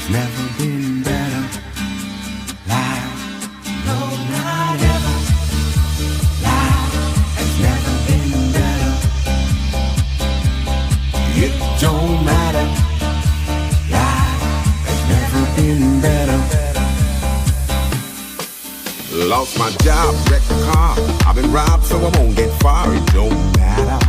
has never been better. Life, no, not ever. Life has never been better. It don't matter. Life has never been better. Lost my job, wrecked the car. I've been robbed, so I won't get far. It don't matter.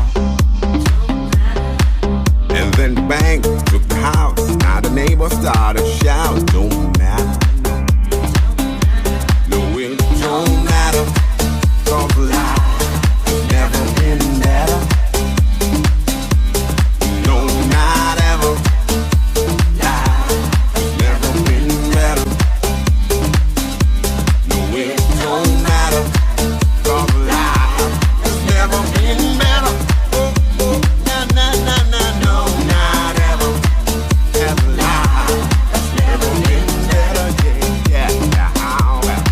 And then the bank took the house. Now the neighbors started to shout. Don't matter. No, it don't matter. 'Cause life has never been better. No, not ever. Life has never been better. No, it don't matter. 'Cause life has never been better. Oh, oh, na, na, na, na, no, not ever. Has life has never been better. Yeah, yeah, how well.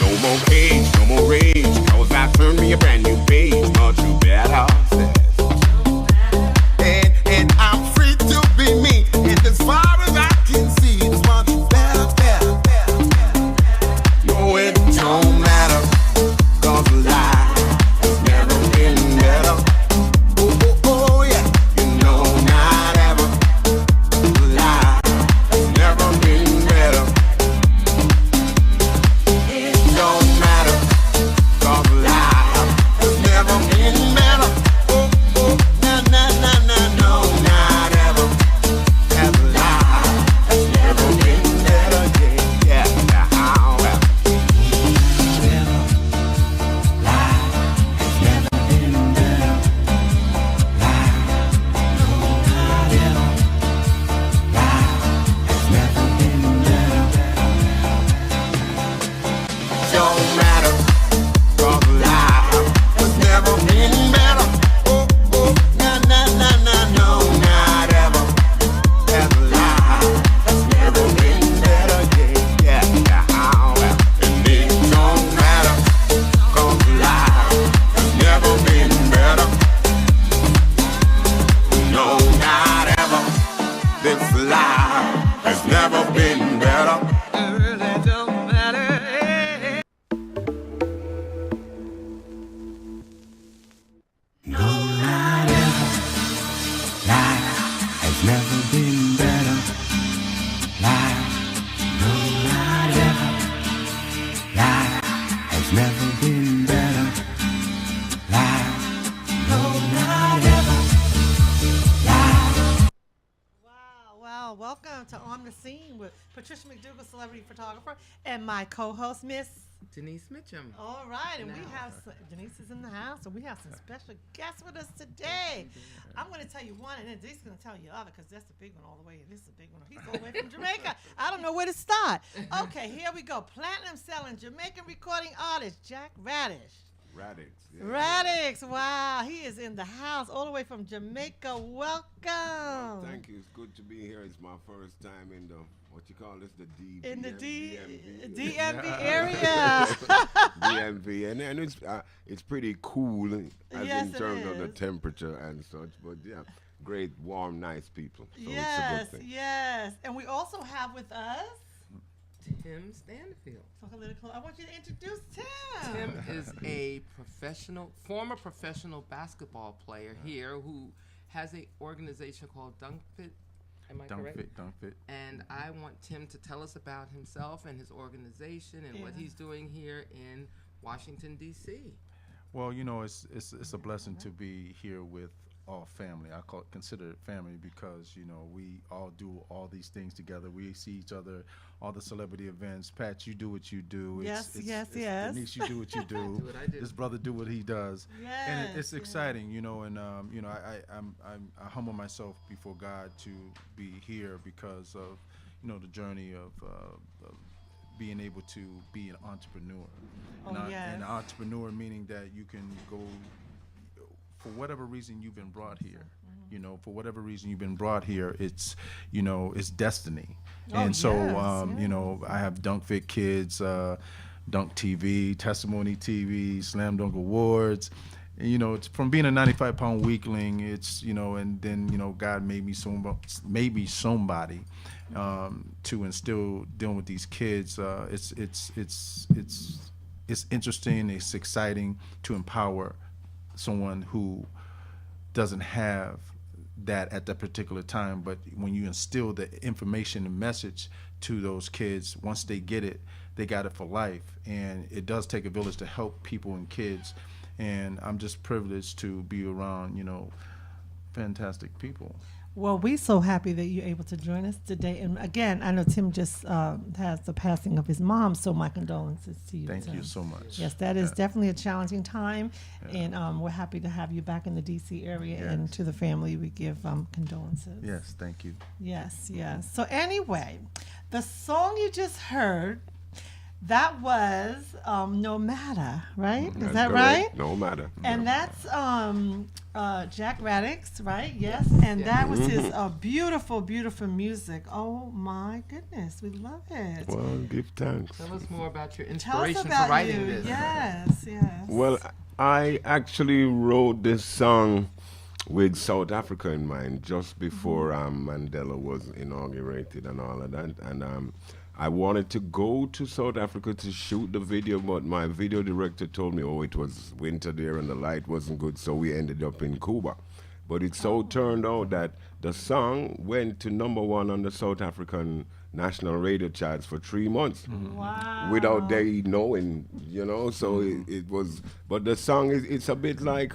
No more cage, no more rage, 'cause I turned me a brand new page, much better. And I'm free to be me, and as far as I can see, it's much better, better, better. No, it don't matter, 'cause life has never been better. Oh, oh, oh, yeah, you know, not ever. Life has never been better. It don't matter, 'cause life has never been better. Oh, oh, na, na, na, na, no, not ever. Has life has never been better. Yeah, yeah, how well. Life has never been better. Life, no, not ever. Life has never been better. Don't matter, 'cause life has never been better. Oh, oh, na, na, na, na, no, not ever. Has life has never been better. Yeah, yeah, how well. And it don't matter, 'cause life has never been better. No, not ever. This life has never been better. It don't matter. No, not ever. Life has never been better. Life, no, not ever. Life has never been better. Life, no, not ever. Life. Wow. Welcome to On the Scene with Patricia McDougal, celebrity photographer, and my co-host, Miss. Denise Mitchum. All right, and we Now. have Denise is in the house, and we have some special guests with us today. I'm going to tell you one, and then Denise's going to tell you the other, because that's the big one all the way, and this is the big one. He's all the way from Jamaica. I don't know where to start. Okay, here we go. Platinum-selling Jamaican recording artist Jack Radish. Radix. Yeah. Radix, wow, he is in the house all the way from Jamaica. Welcome. Thank you. It's good to be here. It's my first time in the, what you call this, the D. In the DMV. DMV area. DMV. And it's pretty cool as Yes, in it terms of the is. temperature and such. But yeah, great, warm, nice people. So it's a Yes, good thing. yes. And we also have with us, Tim Stanfield. talk a little close. I want you to introduce Tim. Tim is a former professional basketball player here who has an organization called Dunk Fit. Am I correct? Dunk Fit. And I want Tim to tell us about himself and his organization and what Yeah. he's doing here in Washington, D.C. Well, you know, it's a blessing to be here with all family. I consider it family because, you know, we all do all these things together. We see each other, all the celebrity events. Pat, you do what you do. Yes. Denise, you do what you do. Do what I do. This brother do what he does. And it's Yes. exciting, you know, and you know, I humble myself before God to be here because of, you know, the journey of being able to be an entrepreneur. Oh, yes. An entrepreneur meaning that you can go, for whatever reason you've been brought here. You know, for whatever reason you've been brought here, it's, you know, it's destiny. Oh, And so, yes, you know, I have Dunk Fit Kids, Dunk TV, Testimony TV, Slam Dunk Awards. And, you know, it's from being a 95-pound weakling. It's, you know, and then, you know, God made me somebody to instill dealing with these kids. It's interesting. It's exciting to empower someone who doesn't have that at that particular time. But when you instill the information and message to those kids, once they get it, they got it for life. And it does take a village to help people and kids. And I'm just privileged to be around, you know, fantastic people. Well, we're so happy that you're able to join us today. And again, I know Tim just has the passing of his mom, so my condolences to you. Thank Tim. you so much. Yes, that is definitely a challenging time, and we're happy to have you back in the D.C. area. Yes. And to the family, we give condolences. Yes, thank you. Yes, yes. So anyway, the song you just heard, that was No Matter, right? Is That's that correct. right? No matter. And that's Jack Radix, right? Yes. And that was his beautiful, beautiful music. Oh my goodness, we love it. Well, give thanks. Tell us more about your Tell us inspiration about for writing you. this. Yes, yes. Well, I actually wrote this song with South Africa in mind just before Mandela was inaugurated and all of that. And I wanted to go to South Africa to shoot the video, but my video director told me, oh, it was winter there and the light wasn't good, so we ended up in Cuba. But it so turned out that the song went to #1 on the South African national radio charts for 3 months. Wow. Without they knowing, you know, so it was, but the song it's a bit like,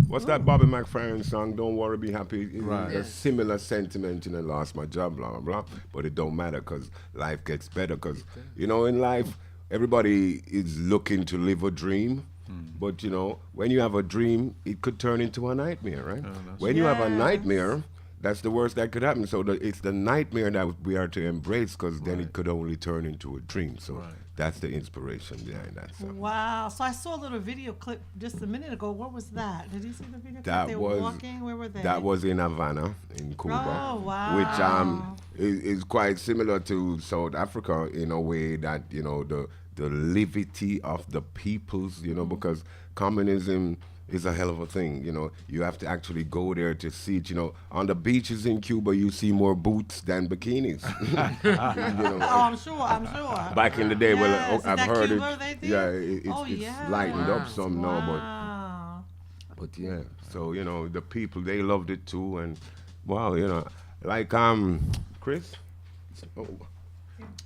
what's that Bobby McFerrin song, Don't Worry, Be Happy? Right. A similar sentiment, you know, lost my job, blah, blah, blah, but it don't matter because life gets better because, you know, in life, everybody is looking to live a dream. But, you know, when you have a dream, it could turn into a nightmare, right? When you have a Yes. nightmare, that's the worst that could happen. So it's the nightmare that we are to embrace because then it could only turn into a dream. So that's the inspiration behind that song. Wow. So I saw a little video clip just a minute ago. What was that? Did you see the video clip? That They was- were walking. Where were they? That was in Havana, in Cuba, Oh, wow. which is quite similar to South Africa in a way that, you know, the levity of the peoples, you know, because communism is a hell of a thing, you know. You have to actually go there to see it, you know. On the beaches in Cuba, you see more boots than bikinis. You know. Oh, I'm sure. Back in the day, Yes. well, Is I've that heard Cuba it. they did? Yeah, Oh, it's lightened up yes. some now, Wow. but yeah. So you know, the people they loved it too, and wow, you know, like Chris, oh,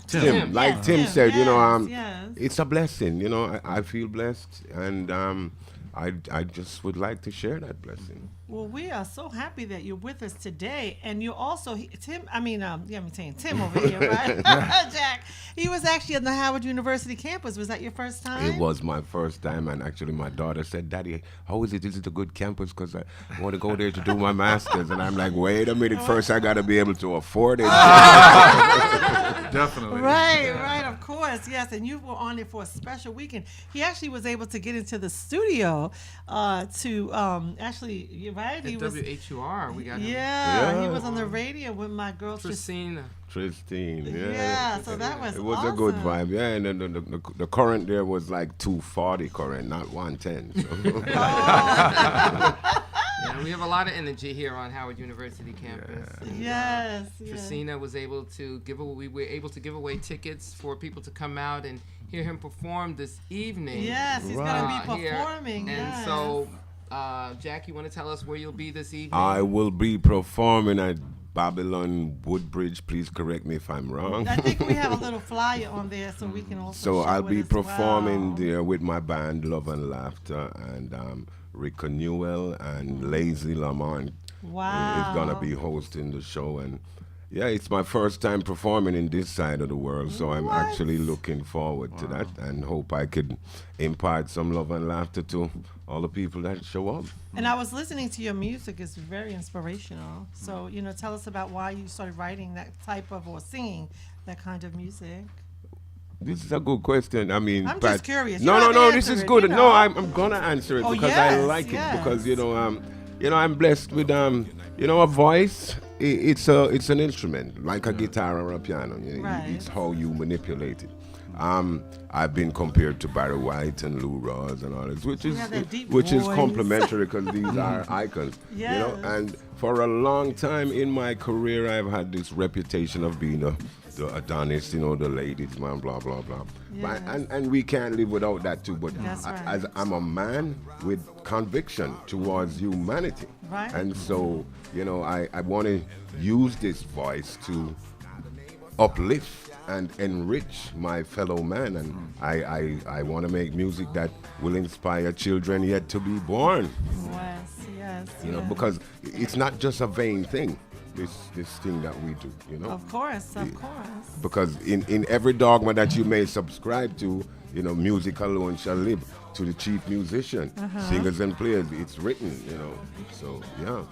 Tim, like Yes, Tim said, you know, yes. it's a blessing. You know, I feel blessed, and I just would like to share that blessing. Well, we are so happy that you're with us today, and you're also Tim. I mean, I'm saying Tim over here, right? Jack. He was actually on the Howard University campus. Was that your first time? It was my first time, and actually, my daughter said, "Daddy, how is it? Is it a good campus? Because I want to go there to do my master's." And I'm like, "Wait a minute, first I got to be able to afford it." Definitely. Right, of course, yes. And you were on it for a special weekend. He actually was able to get into the studio to actually, you're right? At He was, WHUR, we got him. yeah, he Yeah. was on the radio with my girl Christina. Tristine, yeah. Yeah, so that was It was a good awesome. vibe, yeah. And then the current there was like 240 current, not 110. So. Yeah, we have a lot of energy here on Howard University campus. Yes, yes. Christina was able to we were able to give away tickets for people to come out and hear him perform this evening. Yes, he's going to be here. performing. And yes. so, Jack, you want to tell us where you'll be this evening? I will be performing at Babylon Woodbridge. Please correct me if I'm wrong. I think we have a little flyer on there so we can also So show I'll it be as performing well. there with my band Love and Laughter and Rick Newell and Lazy Lamont Wow. is gonna be hosting the show, and yeah, it's my first time performing in this side of the world, so I'm actually looking forward to that and hope I could impart some love and laughter to all the people that show up. And I was listening to your music. It's very inspirational. So, you know, tell us about why you started writing that type of, or singing that kind of music. This is a good question. I mean, I'm Pat- just curious. You No, don't no, have to no. This answer is it, good. you No, know. I'm gonna answer it Oh, because I yes, like it because yes. you know I'm blessed with a voice. it's an instrument like a guitar or a piano. Right. It's how you manipulate it. I've been compared to Barry White and Lou Rawls and all this, which is have that deep which is voice. complimentary because these are icons. You know, Yes. and for a long time in my career, I've had this reputation of being the Adonis, the ladies man, blah blah blah. Yes. And we can't live without that too. But That's right. as I'm a man with conviction towards humanity, Right. and so I want to use this voice to uplift and enrich my fellow man, and I want to make music that will inspire children yet to be born. Yes. Because it's not just a vain thing. This thing that we do, Of course. because in every dogma that you may subscribe to, music alone shall live. To the chief musician, singers and players, it's written, So yeah.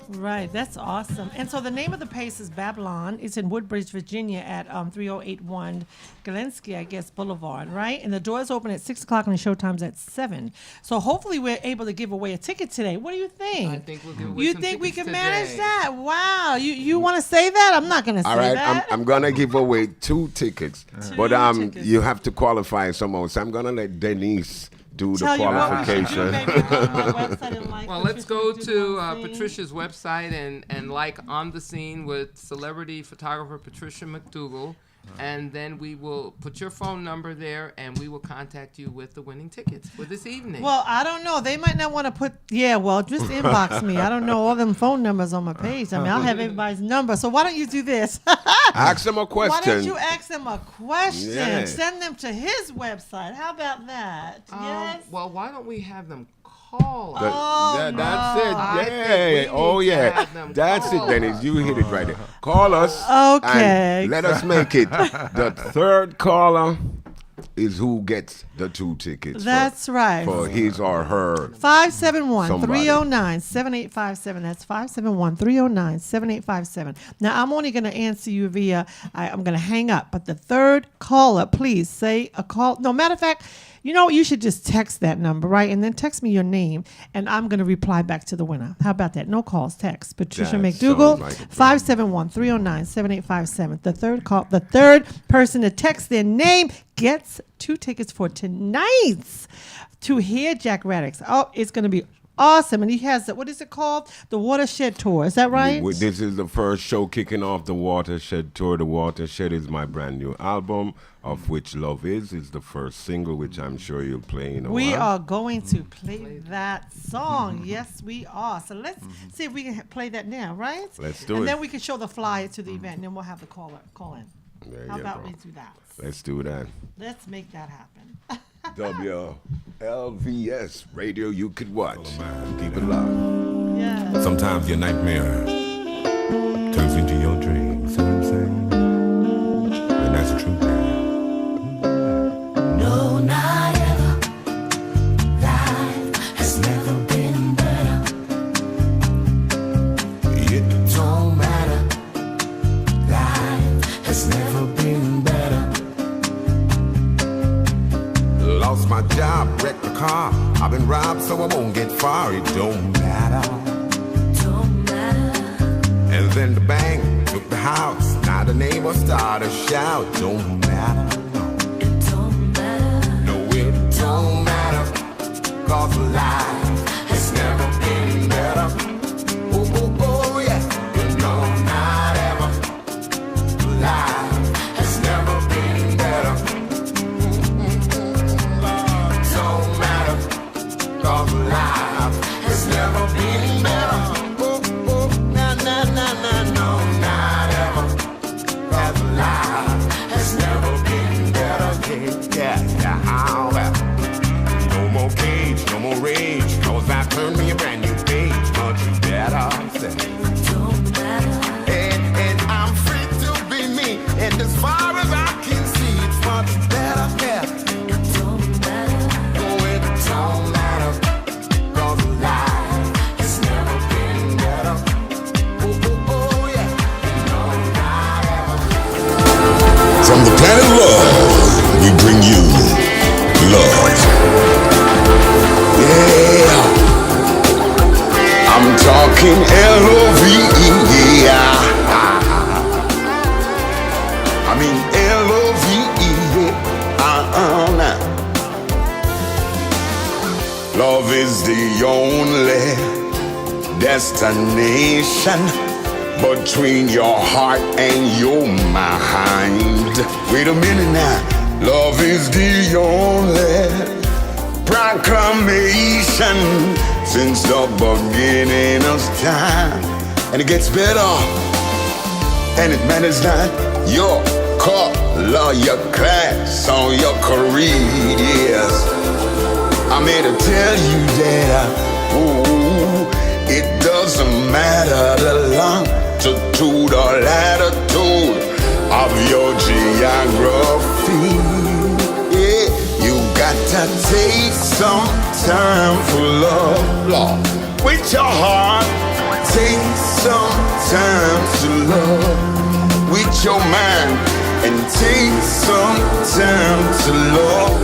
Right, that's awesome. And so the name of the place is Babylon. It's in Woodbridge, Virginia at 3081 Gillespie, I guess, Boulevard, right? And the doors open at 6 o'clock and the show time's at 7. So hopefully we're able to give away a ticket today. What do you think? I think we'll give away You some think we tickets can manage today. that? Wow. You want to say that? I'm not going to say All right, that. I'm gonna give away 2 tickets, but tickets. you have to qualify somehow. So I'm gonna let Denise do Tell the you what we should do, qualification. maybe go to my website and like Well, let's Patricia go do to one thing. Patricia's website and like On the Scene with celebrity photographer Patricia McDougal. And then we will put your phone number there and we will contact you with the winning tickets for this evening. Well, I don't know. They might not want to put, just inbox me. I don't know all them phone numbers on my page. I mean, I'll have everybody's number. So why don't you do this? Ask them a Why don't question. you ask them a question? Yeah. Send them to his website. How about that? Yes. Well, why don't we have them call us? That's it. I think we Yeah. need Oh, to yeah. have them That's it, call Dennis. us. You hit it right there. Call us. Okay. And let us make it. The third caller is who gets the 2 tickets. That's right. For his or her. 571-309-7857. That's 571-309-7857. Now, I'm only going to answer you I'm going to hang up. But the third caller, please say a call. No, matter of fact, you know what? You should just text that number, right? And then text me your name, and I'm going to reply back to the winner. How about that? No calls, text. Patricia That McDougal, sounds like a plan. 571-309-7857. The third person to text their name gets 2 tickets for tonight's to hear Jack Radix. Oh, it's going to be awesome. And he has, what is it called? The Watershed Tour. Is that right? This is the first show kicking off the Watershed Tour. The Watershed is my brand new album, of which Love Is the first single, which I'm sure you'll play in a We while. are going to play that song. Yes, we are. So let's see if we can play that now, right? Let's do and it. then we can show the flyer to the event, and then we'll have the caller call in. There How you about go. we do that? Let's do that. Let's make that happen. WLVS Radio you could watch. Keep it locked. Yeah. Sometimes your nightmare turns into your dream. See what I'm saying? And that's the truth. No, not ever. Life has never been better. Yeah. Don't matter. Life has never been better. Lost my job, wrecked the car. I've been robbed, so I won't get far. It don't matter. Don't matter. And then the bank took the house. Now the neighbors start to shout. Don't matter. It don't matter. No, it don't matter. 'Cause life has never been better. Oh, oh, oh, yeah. You know, not ever. Life has never been better. Don't matter. 'Cause life has never been better. Oh, oh, nah, nah, nah, nah, no, not ever. 'Cause life has never been better. Yeah, yeah, how well. No more cage, no more rage. 'Cause I turned me a brand new page. Much better. Don't matter. And I'm free to be me. And as far as I can see, it's much better. Yeah. It don't matter. Oh, it don't matter. 'Cause life has never been better. Oh, oh, oh, yeah. You know, not ever. From the planet Love, we bring you love. Yeah, I'm talking Love, yeah. mean L-O-V-E, now. Love is the only destination between your heart and your mind. Wait a minute now. Love is the only proclamation since the beginning of time. And it gets better. And it matters not your color, your class, or your creed, yes. I'm here to tell you that, it doesn't matter the longitude or latitude of your geography. Yeah, you got to take some time for love with your heart. Take some time to love with your mind, and take some time to love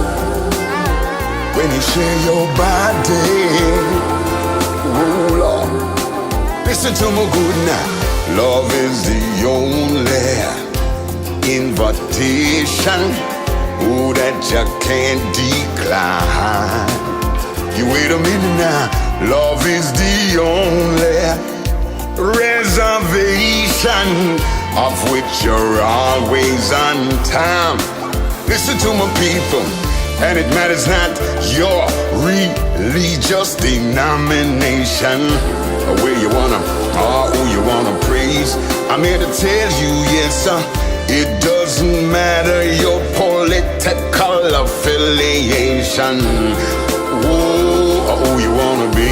when you share your body. Oh Lord, listen to me good now. Love is the only invitation, that you can't decline. You wait a minute now. Love is the only reservation of which you're always on time. Listen to my people, and it matters not your religious denomination, or where you wanna, or who you wanna praise. I'm here to tell you, yes sir, it doesn't matter your political affiliation, or who you wanna be.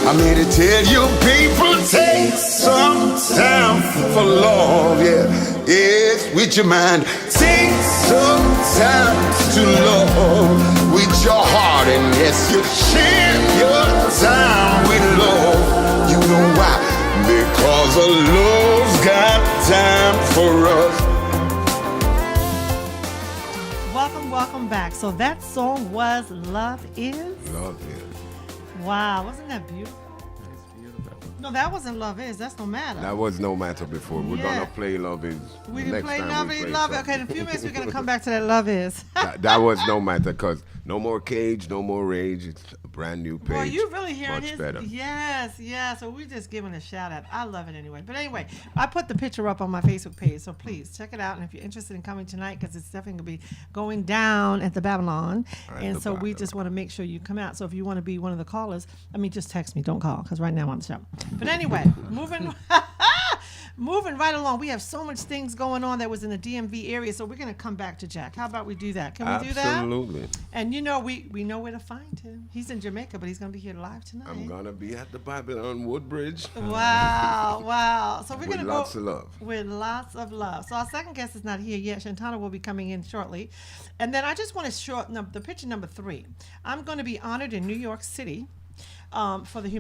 I'm here to tell you people, take some time for love, yeah. Yes, with your mind. Take some time to love with your heart, and yes, you share your time with love. You know why? Because a love's got time for us. Welcome back. So that song was Love Is? Love is. Wow, wasn't that beautiful? No, that wasn't Love Is. That's No Matter. That was No Matter before. We're Yeah. gonna play Love Is. We next didn't play time Love we Is. play Love It. something. Okay, in a few minutes we're going to come back to that Love Is. That was No Matter, because no more cage, no more rage. It's a brand new page. Boy, you really hearing Much his? better. Yes, yeah. So we're just giving a shout out. I love it anyway. But anyway, I put the picture up on my Facebook page, so please check it out. And if you're interested in coming tonight, because it's definitely going to be going down at the Babylon, and the so we Babylon. just want to make sure you come out. So if you want to be one of the callers, I mean, just text me. Don't call, because right now I'm on the show. But anyway, moving. Moving right along, we have so much things going on that was in the DMV area, so we're going to come back to Jack. How about we do that? Can we do that? Absolutely. And you know, we know where to find him. He's in Jamaica, but he's going to be here live tonight. I'm gonna be at the Babylon Woodbridge Wow, wow. So we're with going to lots go of love. with lots of love. So our second guest is not here yet. Shantana will be coming in shortly. And then I just want to shorten up the picture number 3. I'm going to be honored in New York City for the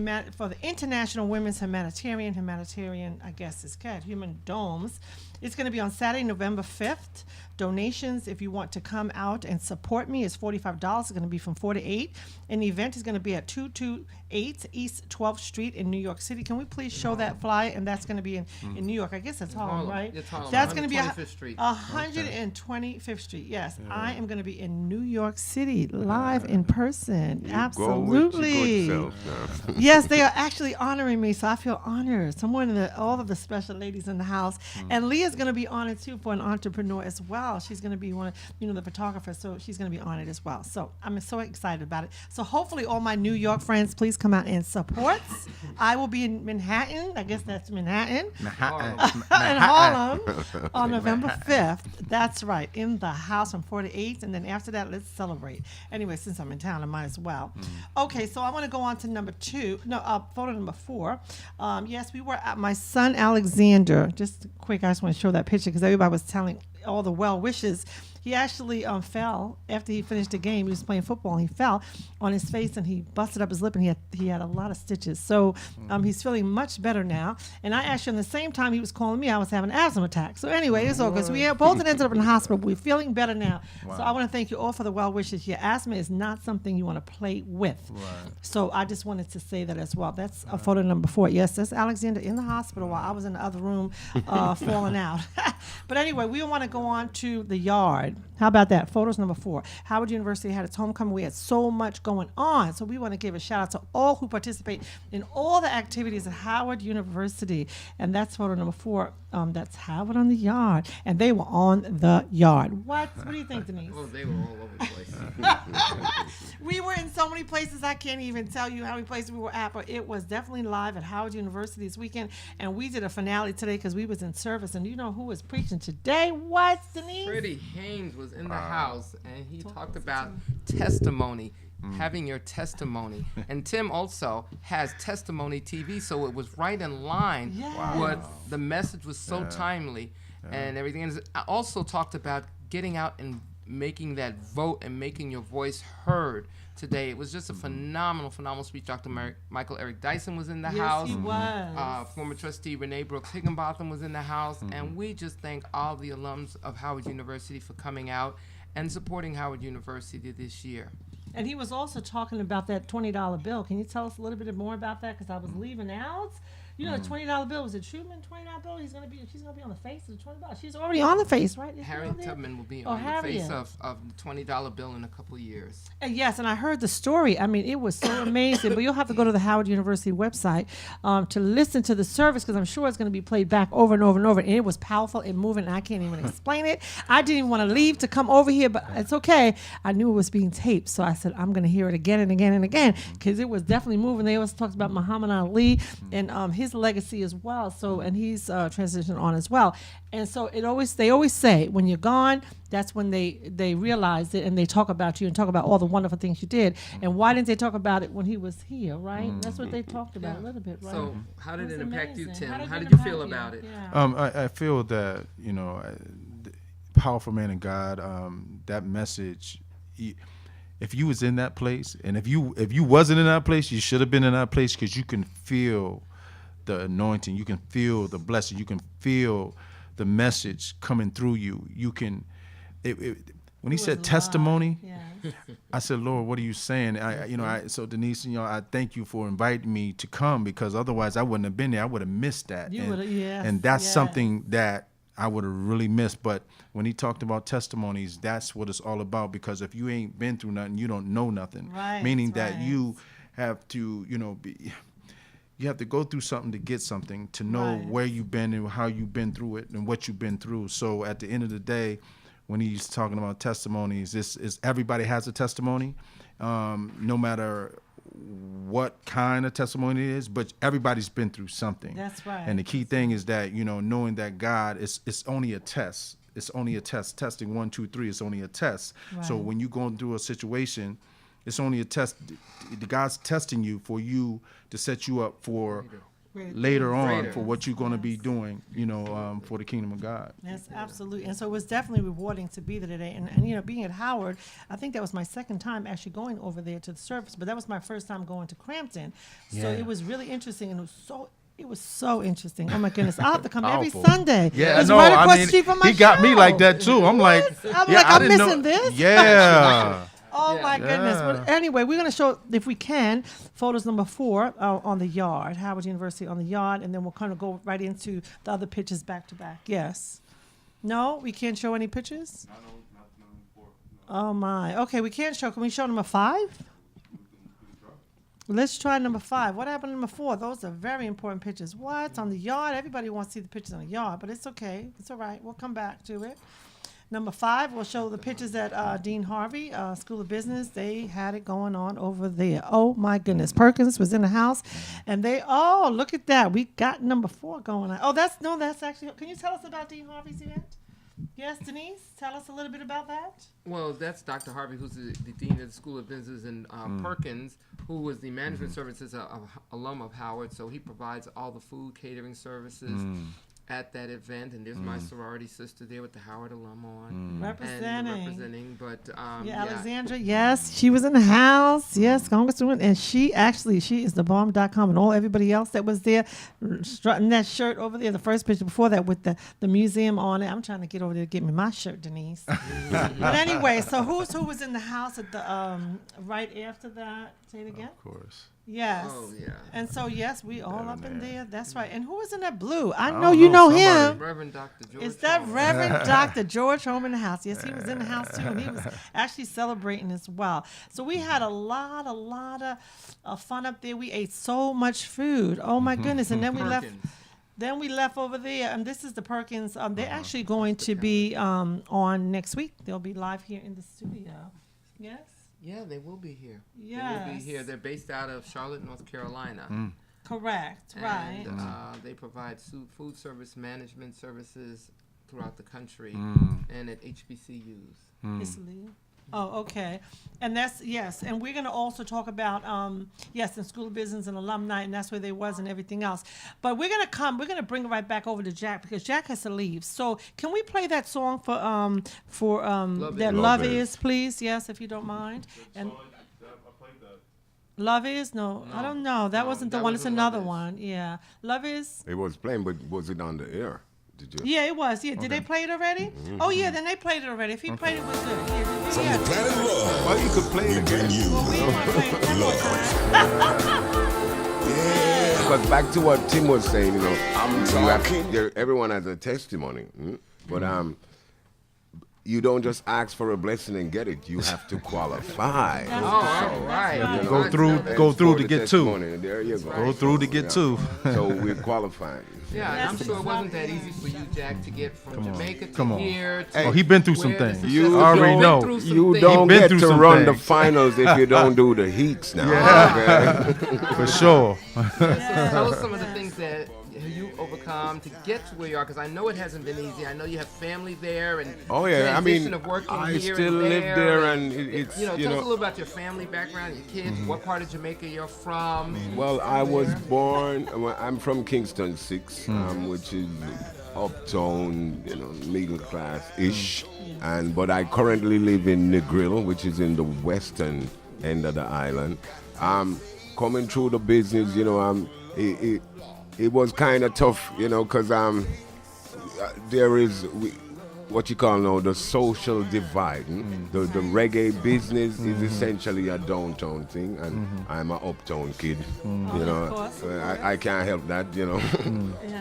International Women's Humanitarian, I guess it's called Human Domes. It's going to be on Saturday, November 5th. Donations, if you want to come out and support me, is $45. It's going to be from 4 to 8. And the event is going to be at 228 East 12th Street in New York City. Can we please show that flyer? And that's going to be in New York. I guess it's Harlem, right? It's Harlem, That's going to be 125th Street. 125th Street. Yes, I am going to be in New York City live in person. Go with Absolutely. your good self now. Yes, they are actually honoring me, so I feel honored. Someone all of the special ladies in the house, and Leah's going to be honored too for an entrepreneur as well. She's going to be one of the photographers, so she's going to be honored as well. So I'm so excited about it. So hopefully, all my New York friends, please come out and support. I will be in Manhattan. I guess that's Manhattan. In Harlem on November 5th. That's right, in the house from 4 to 8. And then after that, let's celebrate. Anyway, since I'm in town, I might as well. Okay, so I want to go on to photo number 4. Yes, we were at my son Alexander. Just quick, I just want to show that picture because everybody was telling all the well wishes. He actually fell after he finished the game. He was playing football and he fell on his face and he busted up his lip and he had a lot of stitches. So he's feeling much better now. And I actually, in the same time he was calling me, I was having an asthma attack. So anyway, it's all good. So we both ended up in the hospital. We're feeling better now. Wow. So I want to thank you all for the well wishes. Your asthma is not something you want to play with. Right. So I just wanted to say that as well. That's a photo number 4. Yes, that's Alexander in the hospital while I was in the other room falling out. But anyway, we want to go on to the yard. How about that? Photos number 4. Howard University had its homecoming. We had so much going on. So we want to give a shout out to all who participate in all the activities at Howard University. And that's photo number 4. That's Howard on the yard. And they were on the yard. What do you think, Denise? Oh, they were all over the place. We were in so many places, I can't even tell you how many places we were at, but it was definitely live at Howard University this weekend. And we did a finale today because we was in service. And you know who was preaching today? What, Denise? Freddie Haynes was in the house, and he talked about testimony, having your testimony. And Tim also has Testimony TV, so it was right in line. Yes. What the message was so timely and everything. And I also talked about getting out and making that vote and making your voice heard today. It was just a phenomenal speech. Dr. Michael Eric Dyson was in the house. Yes, he was. Former trustee Renee Brooks Higginbotham was in the house. And we just thank all the alums of Howard University for coming out and supporting Howard University this year. And he was also talking about that $20 bill. Can you tell us a little bit more about that? Because I was leaving out. You know, the $20 bill was it Truman $20 bill. She's gonna be on the face of the $20. She's already on the face, right? Harriet Tubman will be Oh, on the face Harriet. of the $20 bill in a couple of years. And yes, and I heard the story. I mean, it was so amazing. But you'll have to go to the Howard University website to listen to the service because I'm sure it's going to be played back over and over and over. And it was powerful and moving. And I can't even explain it. I didn't even want to leave to come over here, but it's okay. I knew it was being taped, so I said I'm going to hear it again and again and again because it was definitely moving. They always talked about Muhammad Ali and his legacy as well. So, and he's transitioned on as well. And so they always say when you're gone, that's when they realize it and they talk about you and talk about all the wonderful things you did. And why didn't they talk about it when he was here, right? That's what they talked about a little bit, right? So how did it impact you, amazing. Tim? How it did you impact feel about it? Yeah. I feel that, you know, powerful man of God, that message, if you was in that place, and if you wasn't in that place, you should have been in that place because you can feel the anointing, you can feel the blessing, you can feel the message coming through you. You can, when he said testimony, I said, Lord, what are you saying? So Denise, I thank you for inviting me to come because otherwise I wouldn't have been there. I would have missed that. And that's something that I would have really missed. But when he talked about testimonies, that's what it's all about because if you ain't been through nothing, you don't know nothing. Right, meaning that you have to, you have to go through something to get something, to know where you've been and how you've been through it and what you've been through. So at the end of the day, when he's talking about testimonies, this is everybody has a testimony, no matter what kind of testimony it is, but everybody's been through something. That's right. And the key thing is that, knowing that God it's only a test. It's only a test. Testing 1, 2, 3 is only a test. Right. So when you're going through a situation, it's only a test. God's testing you for you to set you up for later on for what you're going to be doing, for the kingdom of God. Yes, absolutely. And so it was definitely rewarding to be there today. And being at Howard, I think that was my second time actually going over there to the service, but that was my first time going to Crampton. So it was really interesting and it was so interesting. Oh my goodness. I'll have to come every Sunday. Yeah, it's no, right across the street from my he got me show. like that too. I'm like, I'm missing this. Yeah. Oh my goodness. But anyway, we're going to show, if we can, photos number 4 on the yard, Howard University on the yard, and then we'll kind of go right into the other pictures back to back. Yes. No, we can't show any pictures? Oh my. Okay, we can't show. Can we show number 5? Let's try number 5. What happened to number 4? Those are very important pictures. What? On the yard? Everybody wants to see the pictures on the yard, but it's okay. It's all right. We'll come back to it. Number 5, we'll show the pictures at Dean Harvey School of Business. They had it going on over there. Oh, my goodness. Perkins was in the house. And look at that. We got number 4 going on. Oh, that's actually, can you tell us about Dean Harvey's event? Yes, Denise, tell us a little bit about that. Well, that's Dr. Harvey, who's the dean of the School of Business, and Perkins, who was the management services alum of Howard. So he provides all the food catering services at that event, and there's my sorority sister there with the Howard alum on. Representing. But Alexandra, yes, she was in the house. Yes, Congresswoman, and she is the bomb.com, and everybody else that was there strutting that shirt over there. The first picture before that with the museum on it. I'm trying to get over there to get me my shirt, Denise. But anyway, so who was in the house at the right after that? Say it again. Of course. Yes. Oh, yeah. And so yes, we all Down up in there. there. That's right. And who is in that blue? I don't know you know know, him. somebody. Reverend Dr. George. Is that Holmes. Reverend Dr. George Home in the house? Yes, he was in the house too, and he was actually celebrating as well. So we had a lot of fun up there. We ate so much food. Oh my goodness! And then we left. Perkins. Then we left over there, and this is the Perkins. They're actually going to be on next week. They'll be live here in the studio. Yes. Yeah, they will be here. They will Yes. be here. They're based out of Charlotte, North Carolina. Correct. Right. And they provide food service management services throughout the country and at HBCUs. Miss Lee. Oh, okay. And that's, yes. And we're going to also talk about, yes, in School of Business and Alumni, and that's where they was and everything else. But we're going to bring it right back over to Jack because Jack has to leave. So can we play that song for that Love Is, please? Yes, if you don't mind. And Love Is? No, I don't know. That No, wasn't the that one. It's wasn't Love another Is. one. Yeah. Love Is? It was playing, but was it on the air? Did you? Yeah, it was. Yeah. Did they play it already? Oh, yeah, then they played it already. If he played it, was good. Yeah, From yeah. the planet Love, Well, you could play it bring again. you Well, we want to play it one more time. Because back to what Tim was saying, you know, I'm talking. everyone has a testimony, but you don't just ask for a blessing and get it. You have to qualify. That's Oh, right. all right. That's You Go know, through- and go through for to the get two. testimony, There you go. Go through to get two. So we're qualifying. Yeah, and I'm That's sure it wasn't that exactly easy for you, Jack, to get from Jamaica to Come on. here. To Oh, he been through some where the things. success You is. I already Been know. through some You things. don't been get through to some run the things. finals if you don't do the heats now. Okay? For sure. So tell us some of the things that you overcome to get to where you are, because I know it hasn't been easy. I know you have family there, and Oh yeah, I mean, transition of working I here still and live there, and it's tell us a little about your family background, your kids, what part of Jamaica you're from. Well, I was born. Well, I'm from Kingston 6, which is uptown, middle class ish, but I currently live in Negril, which is in the western end of the island. Coming through the business, it was kind of tough, because there is what you call now the social divide. The reggae business is essentially a downtown thing, and I'm an uptown kid. course. I can't help that.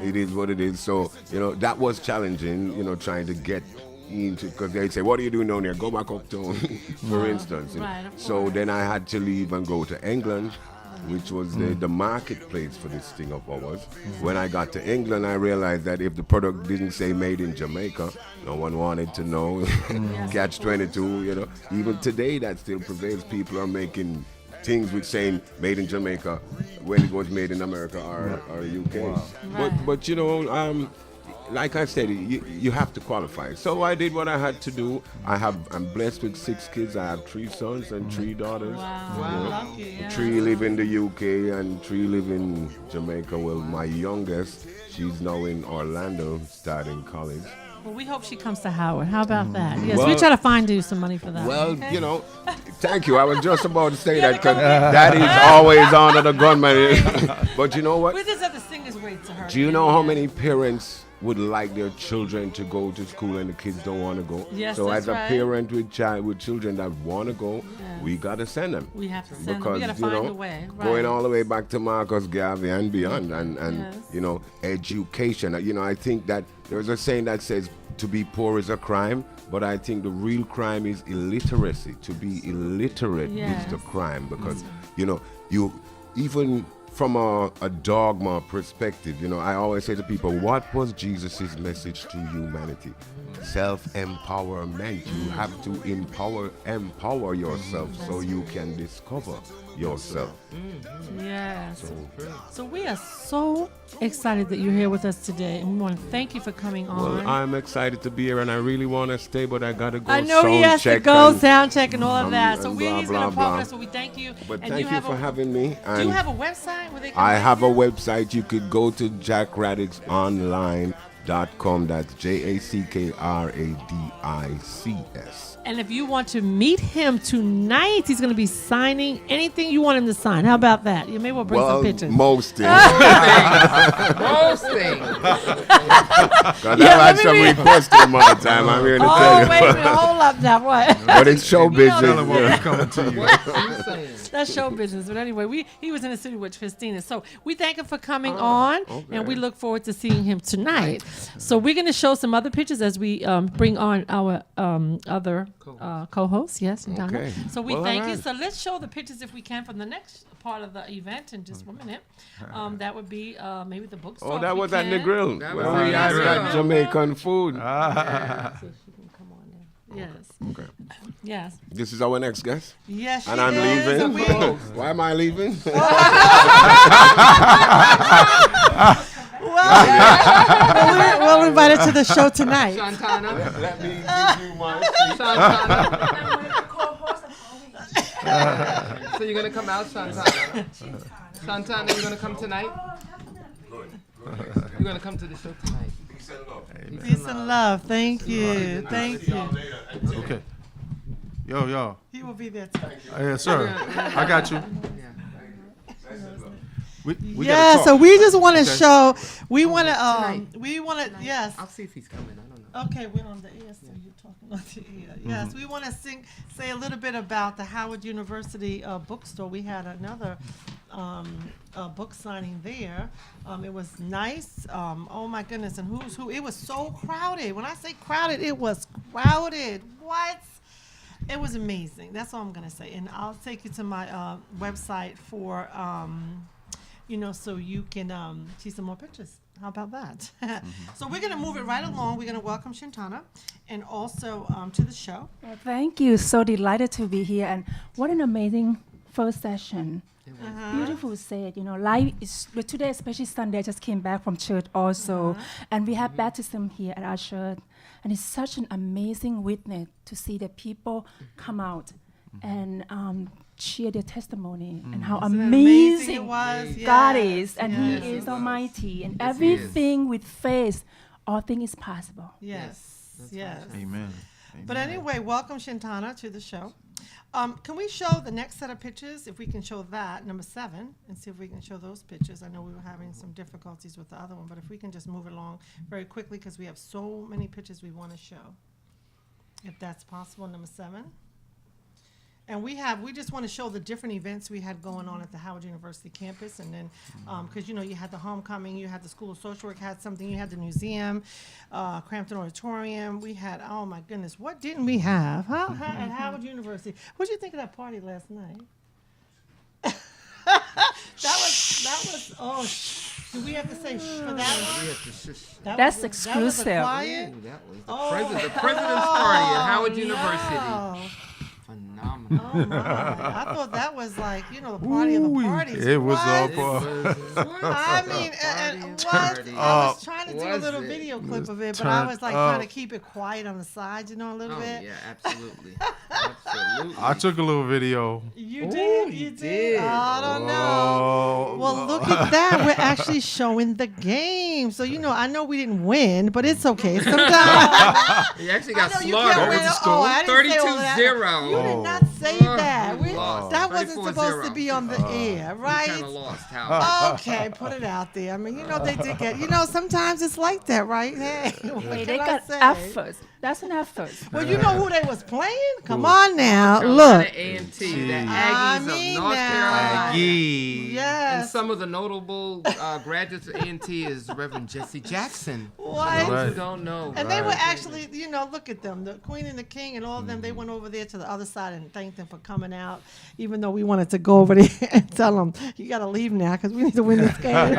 It is what it is. So that was challenging. Trying to get into, because they say, "What are you doing down there? Go back uptown," for instance. Right, of So course. then I had to leave and go to England, which was the marketplace for this thing of ours. When I got to England, I realized that if the product didn't say made in Jamaica, no one wanted to know. Catch 22, Even today, that still prevails. People are making things with saying made in Jamaica when it was made in America or UK. But like I said, you have to qualify. So I did what I had to do. I'm blessed with 6 kids. I have 3 sons and 3 daughters. Wow. Lucky, yeah. 3 live in the UK and 3 live in Jamaica. Well, my youngest, she's now in Orlando starting college. Well, we hope she comes to Howard. How about that? Yes, Well- we try to find you some money for that. Well, okay? thank you. I was just about to say that, because that is always under the gunman. But you know what? We just have to sing his way to her. Do you know how many parents would like their children to go to school and the kids don't want to go? Yes, so that's as a right. parent with children that want to go, we got to send them. We have to send them. Because, We got to find a way. Right. going all the way back to Marcus Garvey and beyond, and Yes. education. I think that there's a saying that says to be poor is a crime, but I think the real crime is illiteracy. To be illiterate Yes. is the crime, because you even from a dogma perspective, I always say to people, what was Jesus' message to humanity? Self-empowerment. You have to empower yourself so you can discover yourself. Yes. So we are so excited that you're here with us today, and we want to thank you for coming on. Well, I'm excited to be here, and I really want to stay, but I gotta go. I know he sound has to check go and- sound check and all of that. So and he's blah, going to blah, pop blah. us. So we thank you. But And thank you for having me. Do you And have a website where they can I find have a you? website. You could go to Jack Radix Online .com. That's JACKRADICS. And if you want to meet him tonight, he's going to be signing anything you want him to sign. How about that? You may well bring some pictures. Most things. Most things. I've had some requests in my time. I'm here to tell Oh, you. wait a minute. Hold up now. What? But it's show business. Tell him what yeah. we're coming to you. What you saying? That's show business. But anyway, he was in the studio with Christina. So we thank him for coming on, and we look forward to seeing him tonight. So we're going to show some other pictures as we bring on our other co-hosts. Yes, Donna. Okay. So we Well, thank all you. right. So let's show the pictures if we can from the next part of the event in just 1 minute. That would be maybe the bookstore. Oh, if that we was at the can. grill. That Well, was we at the had grill. Jamaican food. See if she can come on in. Yes. Okay. Yes. This is our next guest. Yes, she And I'm is. leaving. And we- Why am I leaving? we'll invite her to the show tonight. Shantana. Let me give you my Shantana. So you're gonna come out, Shantana? Shantana, you're gonna come tonight? You're gonna come to the show tonight. Peace and love. Thank you. Thank you. Okay. Yo. He will be there too. Yes, sir. I got you. We Yeah, gotta so talk. we just want to Okay. show. We want to. Tonight. We want to. Yes. I'll see if he's coming. I don't know. Okay, we're on the air, so you're talking on the air. Yes, we want to say a little bit about the Howard University bookstore. We had another book signing there. It was nice. Oh my goodness, and who's who? It was so crowded. When I say crowded, it was crowded. What? It was amazing. That's all I'm gonna say. And I'll take you to my website for so you can see some more pictures. How about that? So we're gonna move it right along. We're gonna welcome Shantana and also to the show. Well, thank you. So delighted to be here. And what an amazing first session. Beautiful said. Life is, but today, especially Sunday, I just came back from church also. And we have baptism here at our church. And it's such an amazing witness to see the people come out and share their testimony and how Isn't it amazing it was? God Yes. is. And Yes. He is almighty. And Yes, He is. everything with faith, all things is possible. Yes. Yes. Amen. But anyway, welcome Shantana to the show. Can we show the next set of pictures? If we can show that, number 7, and see if we can show those pictures. I know we were having some difficulties with the other one, but if we can just move it along very quickly because we have so many pictures we want to show. If that's possible, number 7. And we just want to show the different events we had going on at the Howard University campus. And then, because, you had the homecoming, you had the School of Social Work had something, you had the museum, Crampton Auditorium. We had, oh my goodness, what didn't we have at Howard University? What did you think of that party last night? that was, do we have to say shh for that one? We have to shush. That That's was a exclusive. quiet? Ooh, that was Oh. the president's party at Howard University. No. Phenomenal. Oh my! I thought that was like the party of the parties. It was What? I I mean, what? party. I was trying to do a Was little it? video clip of it, but I was like turned trying to keep it quiet on the side, a little Oh bit. yeah, absolutely, absolutely. I took a little video. You Ooh, did. you You did. did. I don't know. Oh, Well, look at that. We're actually showing the game. So, I know we didn't win, but it's okay. Sometimes. He actually I got know you slaughtered. can't win. Oh, I didn't say all that. 32-0. You did not say that. we lost. That wasn't supposed to 34-0. be on the air, We right? kind of lost, Howard. Okay, put it out there. I mean, they did get, sometimes it's like that, right? Hey, what Hey, can they I got say? efforts. That's an effort. Well, you know who they was playing? Come on now, Carolina look. A&T, the Aggies I mean of North now. Carolina. Aggie. And Yes. some of the notable graduates of A&T is Reverend Jesse Jackson. What? Those Right. who don't know. And they were actually, look at them. The Queen and the King and all of them, they went over there to the other side and thanked them for coming out, even though we wanted to go over there and tell them, you got to leave now because we need to win this game.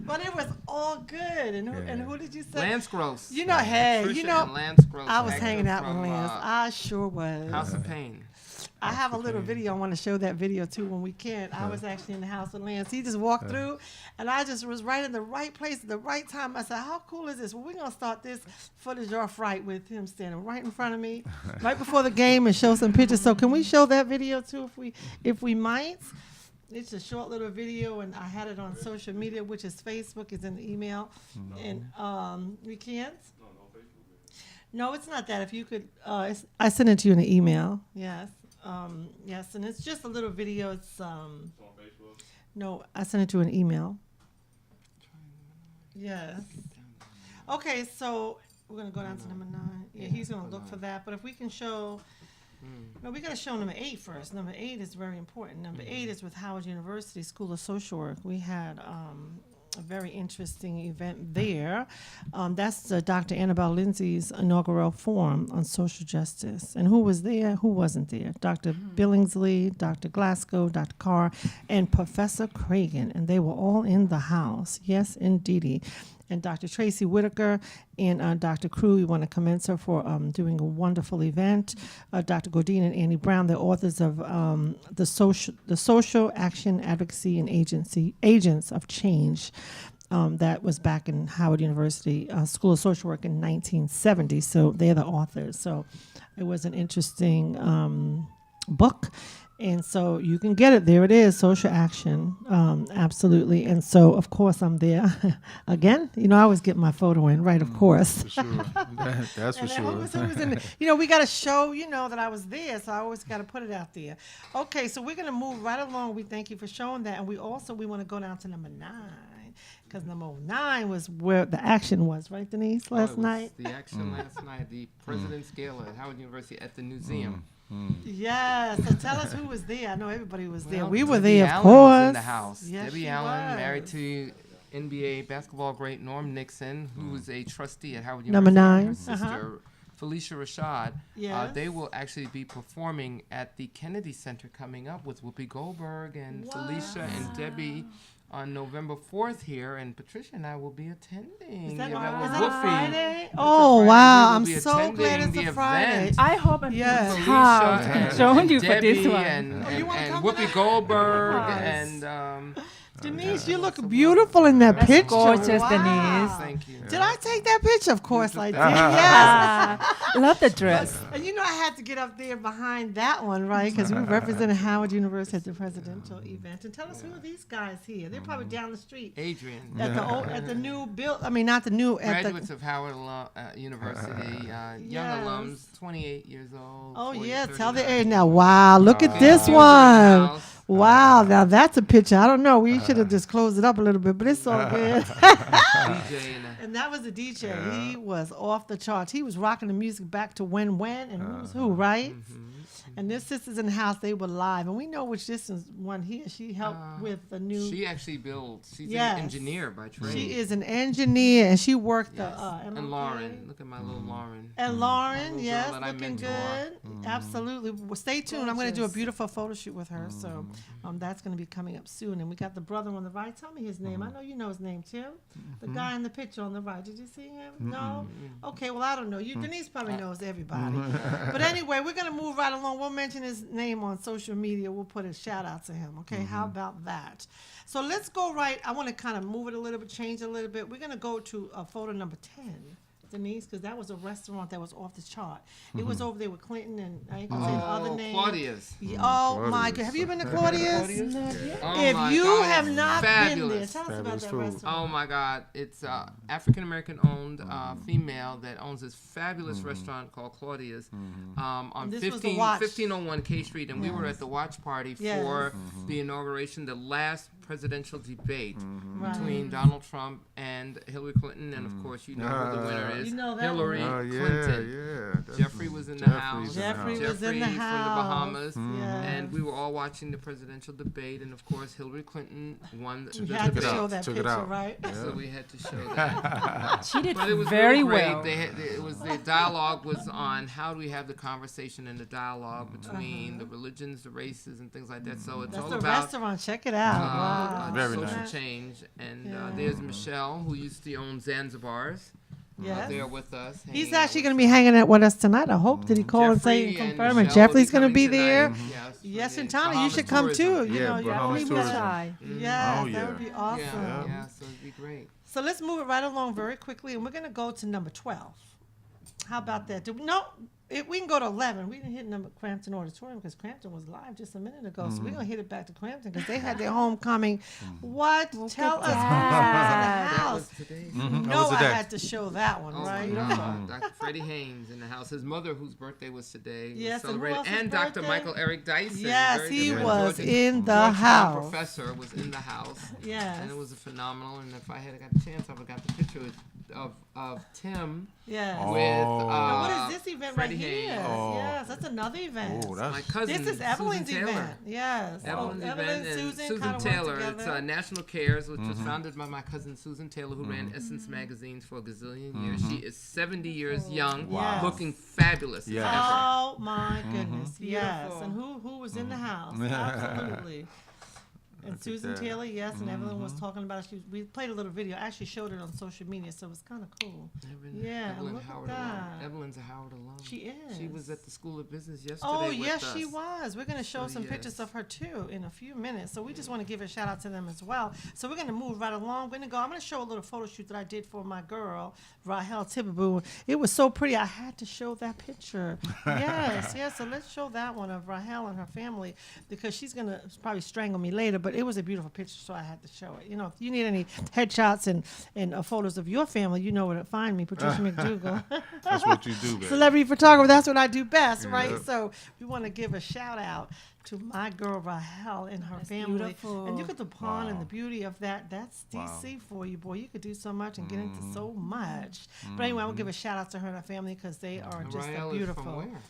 But it was all good. And who did you say? Lance Gross. Hey, Patricia and Lance Gross. I was actor hanging out with from, Lance. I sure was. House of Pain. I have a little video. I want to show that video too when we can. I was actually in the house with Lance. He just walked through, and I just was right in the right place at the right time. I said, "How cool is this? Well, we're gonna start this footage off right with him standing right in front of me, right before the game, and show some pictures. So can we show that video too, if we might? It's a short little video, and I had it on social media, which is Facebook, is in the email, and we can't. No, it's not that. If you could, I sent it to you in the email. Yes, yes, and it's just a little video. It's no, I sent it to an email. Yes. Okay, so we're gonna go down to number 9. Yeah, he's gonna look for that. But if we can show, no, we gotta show number 8 first. Number 8 is very important. Number 8 is with Howard University School of Social Work. We had a very interesting event there. That's Dr. Annabelle Lindsay's inaugural forum on social justice. And who was there? Who wasn't there? Dr. Billingsley, Dr. Glasgow, Dr. Carr, and Professor Cragen. And they were all in the house. Yes, indeedy. And Dr. Tracy Whitaker and Dr. Crew, we want to commend her for doing a wonderful event. Dr. Godin and Annie Brown, the authors of the Social Action Advocacy and Agents of Change. That was back in Howard University School of Social Work in 1970. So they're the authors. So it was an interesting book. And so you can get it. There it is, Social Action. Absolutely. And so, of course, I'm there. Again, I always get my photo in, right? Of course. For sure. That's for sure. We got to show, that I was there. So I always got to put it out there. Okay, so we're going to move right along. We thank you for showing that. And we want to go down to number 9. Because number 9 was where the action was, right, Denise, last night? The action last night, the President's Gala at Howard University at the museum. Yes. So tell us who was there. I know everybody was there. Well, We were Debbie there, of Allen course. was in the house. Yes, Debbie she Allen, was. married to NBA basketball great Norm Nixon, who was a trustee at Howard Number University. 9. Her sister, Felicia Rashad. Yes. They will actually be performing at the Kennedy Center coming up with Whoopi Goldberg and Felicia and Debbie on November 4th here, and Patricia and I will be attending. Is that, with is that a Whoopi. Friday? It's a Oh, Friday. wow. We I'm will be so glad attending it's the a Friday. event. I hope I'm Yes. proud Felicia to and join you for this Debbie one. and, you wanna and come to Whoopi that? Goldberg Yes. and Denise, you look beautiful in that picture. gorgeous, Wow. Denise. thank you. Did I take that picture? Of course I did. Yes. Love the dress. And I had to get up there behind that one, right? Because we represented Howard University at the presidential event. And tell us who are these guys here? They're probably down the street Adrian. at the new build. I mean, not the new Graduates of Howard University, young Yes. alums, 28 years old. Oh 40, yeah, tell the 39. age now. Wow, look at this She was in the one. house. Wow, now that's a picture. I don't know. We should have just closed it up a little bit, but it's all good. DJ And that was the DJ. He was off the charts. He was rocking the music back to when and who's who, right? And this Sisters in the House, they were live. And we know which this is one here. She helped with the new. She actually builds. She's Yes. an engineer by trade. She is an engineer, and she worked Yes. the and MLK. Lauren. Look at my little Lauren. And Lauren, little girl yes, that I looking mentor. good. Absolutely. Well, stay tuned. I'm going to do a Gorgeous. beautiful photo shoot with her. So that's going to be coming up soon. And we got the brother on the right. Tell me his name. I know you know his name, Tim. The guy in the picture on the right. Did you see him? No? Okay, well, I don't know. Denise probably knows everybody. But anyway, we're going to move right along. We'll mention his name on social media. We'll put a shout out to him. Okay, how about that? So let's go right. I want to kind of move it a little bit, change it a little bit. We're going to go to photo number 10. Denise, because that was a restaurant that was off the chart. It was over there with Clinton and I ain't gonna say the other name. Claudia's. Yeah, oh my God! Have you been to Claudia's? Oh If my you God, have it's not fabulous. been there, tell us about Fabulous that food. restaurant. Oh my God! It's African American owned female that owns this fabulous restaurant called Claudia's on This was the 15, Watch. 1501 K Street, and we were at the watch party Yes. for the inauguration, the last presidential debate Right. between Donald Trump and Hillary Clinton, and of course you know who the winner is. You know that Hillary one. Oh, yeah, Clinton. yeah. That's Jeffrey was in the Jeffrey's house. in the Jeffrey house. was in the Jeffrey house. from the Bahamas. Yes. And we were all watching the presidential debate, and of course Hillary Clinton won the You had to it show out, that took it picture, out. right? So we had to show that. She did But it was very really great. well. The dialogue was on how do we have the conversation and the dialogue between the religions, the races, and things like that. So it's That's all the about restaurant. Check it out. Wow. Very social nice. change. And Yeah. there's Michelle, who used to own Zanzibar's. Yes. There with us. He's hanging out actually with going to be hanging out with us tonight. I hope. Did he call and say Jeffrey and and confirm? And Michelle will Jeffrey's going to coming be tonight. there. Yes, for Yes, the and Tana, you Bahamas should come tourism. too. You Yeah, know, you Bahamas have to tourism. Try. Yes, Oh, that yeah. would be awesome. Yeah, so it'd be great. So let's move it right along very quickly, and we're going to go to number 12. How about that? We can go to 11. We didn't hit number Crampton Auditorium because Crampton was live just a minute ago. So we're going to hit it back to Crampton because they had their homecoming. What? Tell us who was in the That house. was today. No, was I today. had to show that one, Oh right? my God. Dr. Freddie Haynes in the house. His mother, whose birthday was today, was Yes, and who celebrated. else's And Dr. birthday? Michael Eric Dyson. Yes, very he good friend, was Georgia- in the Georgetown house. Professor was in the house. Yes. And it was a phenomenal. And if I had got the chance, I would have got the picture of Tim Yes. Oh. with Now, what is this event Freddie right here? Haynes. Oh. Yes, that's another event. Oh, My that's cousin. This is Evelyn's Susan Taylor. event. Yes. Evelyn's Evelyn, event and Susan, Susan kinda Taylor. worked It's together. National Cares, which was founded by my cousin Susan Taylor, who ran Essence magazines for a gazillion years. She is 70 years young, Wow. looking fabulous as Yes. ever. Oh my goodness! Yes, Beautiful. and who was in the house? Absolutely. And Susan that. Taylor, yes, and Evelyn was talking about it. We played a little video. I actually showed it on social media, so it was kind of cool. Yeah, Evelyn look at Howard that. alum. Evelyn's a Howard alum. She is. She was at the School of Business yesterday. Oh with yes, us. she was. We're going to show So, some pictures yes. of her too in a few minutes. So we just want to give a shout out to them as well. So we're going to move right along. I'm going to show a little photo shoot that I did for my girl Rahel Tibaboo. It was so pretty. I had to show that picture. Yes, yes. So let's show that one of Rahel and her family because she's going to probably strangle me later. But it was a beautiful picture, so I had to show it. You know, if you need any headshots and photos of your family, you know where to find me, Patricia McDougal. that's what you do, baby. Celebrity photographer, that's what I do best, right? Yep. So we want to give a shout out to my girl Rahel and her That's family. beautiful. And you get the pond and Wow. the beauty of that. That's Wow. DC for you, boy. You could do so much and get into so much. But anyway, I will give a shout out to her and her family because they are just Rael beautiful. is from where?